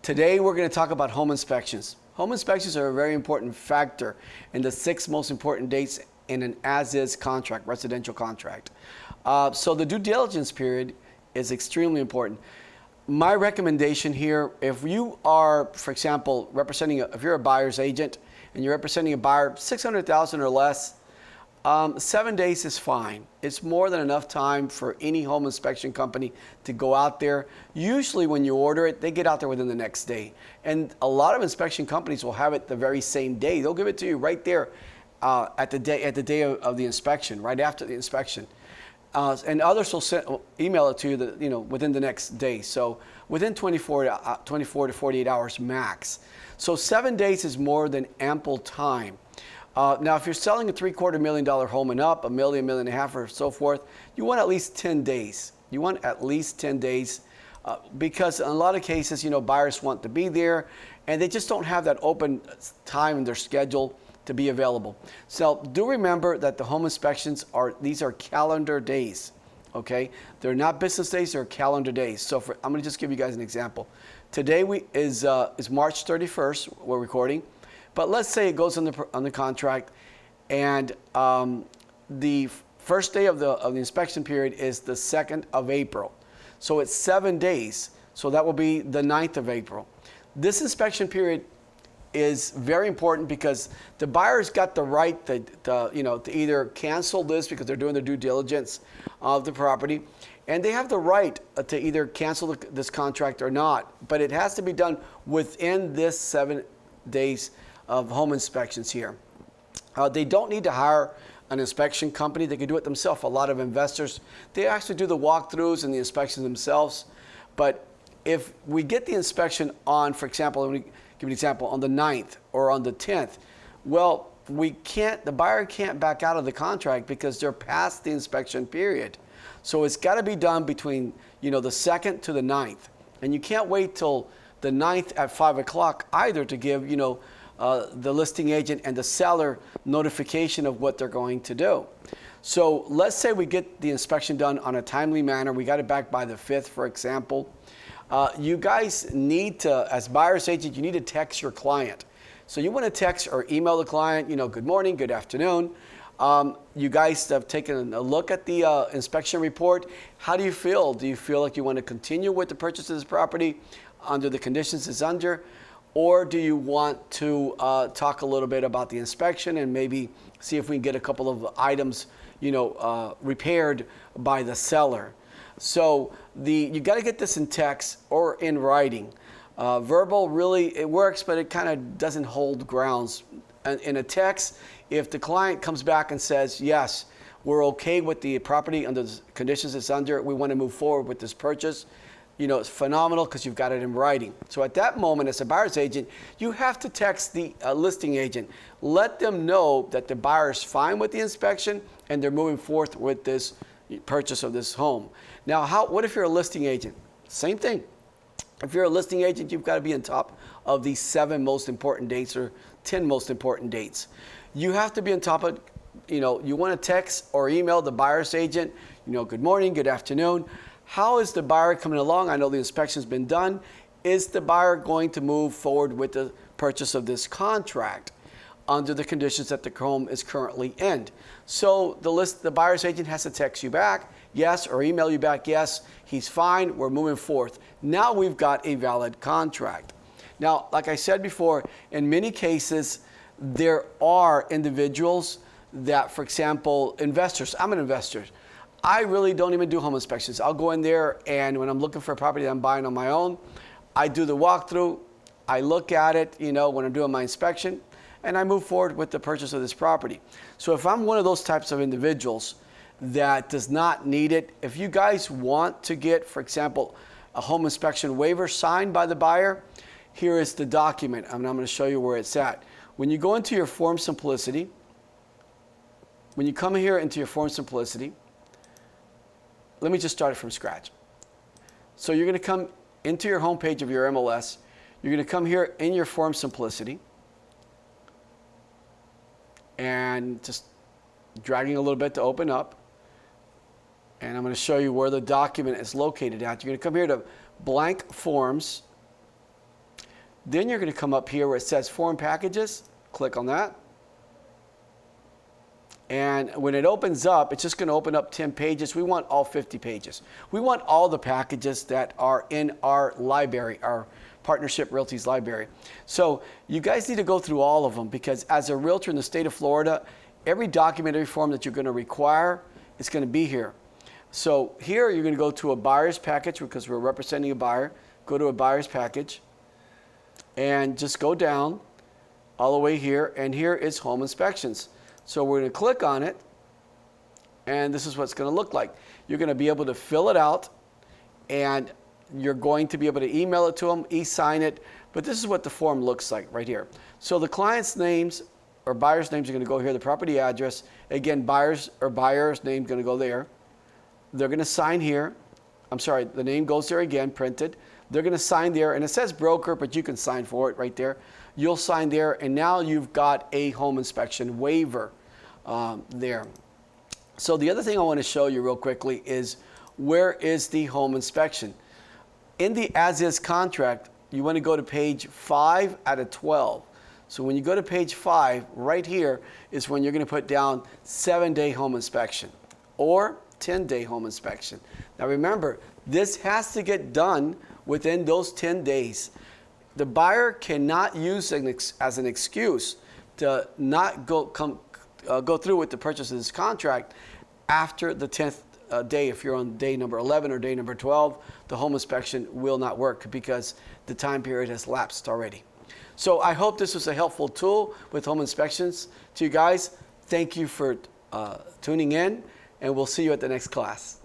Today we're going to talk about home inspections. Home inspections are a very important factor in the 6 most important dates in an as-is contract, residential contract. So the due diligence period is extremely important. My recommendation here, if you are, for example, if you're a buyer's agent and you're representing a buyer $600,000 or less, 7 days is fine. It's more than enough time for any home inspection company to go out there. Usually when you order it, they get out there within the next day. And a lot of inspection companies will have it the very same day. They'll give it to you right there at the day of the inspection, right after the inspection. And others will email it to you, within the next day. So within 24 to 48 hours max. So 7 days is more than ample time. Now, if you're selling a $750,000 home and up, $1 million, $1.5 million, or so forth, you want at least 10 days. You want at least 10 days because in a lot of cases, buyers want to be there and they just don't have that open time in their schedule to be available. So do remember that the home inspections these are calendar days, okay? They're not business days, they're calendar days. So I'm gonna just give you guys an example. Today is March 31st, we're recording. But let's say it goes on the contract, and the first day of the inspection period is the 2nd of April. So it's 7 days. So that will be the 9th of April. This inspection period is very important because the buyer's got the right to either cancel this because they're doing their due diligence of the property, and they have the right to either cancel this contract or not. But it has to be done within this 7 days of home inspections here. They don't need to hire an inspection company. They can do it themselves. A lot of investors, they actually do the walkthroughs and the inspections themselves. But if we get the inspection on, for example, let me give you an example, on the 9th or on the 10th, well, the buyer can't back out of the contract because they're past the inspection period. So it's got to be done between, the 2nd to the 9th. And you can't wait till the 9th at 5 o'clock either to give, the listing agent and the seller notification of what they're going to do. So let's say we get the inspection done on a timely manner. We got it back by the 5th, for example. You guys need to, as buyer's agent, you need to text your client. So you want to text or email the client, good morning, good afternoon. You guys have taken a look at the inspection report. How do you feel? Do you feel like you want to continue with the purchase of this property under the conditions it's under? Or do you want to talk a little bit about the inspection and maybe see if we can get a couple of items, repaired by the seller? So you got to get this in text or in writing. Verbal really, it works, but it kind of doesn't hold grounds. And in a text, if the client comes back and says, yes, we're okay with the property under the conditions it's under, we want to move forward with this purchase, it's phenomenal because you've got it in writing. So at that moment, as a buyer's agent, you have to text the listing agent. Let them know that the buyer is fine with the inspection and they're moving forth with this purchase of this home. Now, what if you're a listing agent? Same thing. If you're a listing agent, you've got to be on top of these 7 most important dates or 10 most important dates. You have to be on top of, you want to text or email the buyer's agent, good morning, good afternoon. How is the buyer coming along? I know the inspection's been done. Is the buyer going to move forward with the purchase of this contract under the conditions that the home is currently in? So the buyer's agent has to text you back, yes, or email you back, yes, he's fine, we're moving forth. Now we've got a valid contract. Now, like I said before, in many cases, there are individuals that, for example, investors. I'm an investor. I really don't even do home inspections. I'll go in there, and when I'm looking for a property that I'm buying on my own, I do the walkthrough, I look at it, when I'm doing my inspection, and I move forward with the purchase of this property. So if I'm one of those types of individuals that does not need it, if you guys want to get, for example, a home inspection waiver signed by the buyer, here is the document. I'm going to show you where it's at. When you go into your Form Simplicity, when you come here into your Form Simplicity, let me just start it from scratch. So you're going to come into your home page of your MLS. You're going to come here in your Form Simplicity and just dragging a little bit to open up. And I'm going to show you where the document is located at. You're going to come here to Blank Forms. Then you're going to come up here where it says Form Packages. Click on that. And when it opens up, it's just going to open up 10 pages. We want all 50 pages. We want all the packages that are in our library, our Partnership Realty's library. So you guys need to go through all of them, because as a realtor in the state of Florida, every document, every form that you're going to require is going to be here. So here you're going to go to a buyer's package, because we're representing a buyer. Go to a buyer's package and just go down all the way here, and here is home inspections. So we're going to click on it, and this is what it's going to look like. You're going to be able to fill it out, and you're going to be able to email it to them, e-sign it, but this is what the form looks like right here. So the client's names or buyer's names are going to go here, the property address. Again, buyer's name is going to go there. They're going to sign here. I'm sorry, the name goes there again, printed. They're going to sign there, and it says broker, but you can sign for it right there. You'll sign there, and now you've got a home inspection waiver there. So the other thing I want to show you real quickly is, where is the home inspection? In the as-is contract, you want to go to page 5 out of 12. So when you go to page 5, right here is when you're going to put down 7-day home inspection or 10-day home inspection. Now remember, this has to get done within those 10 days. The buyer cannot use as an excuse to not go through with the purchase of this contract after the 10th day. If you're on day number 11 or day number 12, the home inspection will not work because the time period has lapsed already. So I hope this was a helpful tool with home inspections. To you guys, thank you for tuning in, and we'll see you at the next class.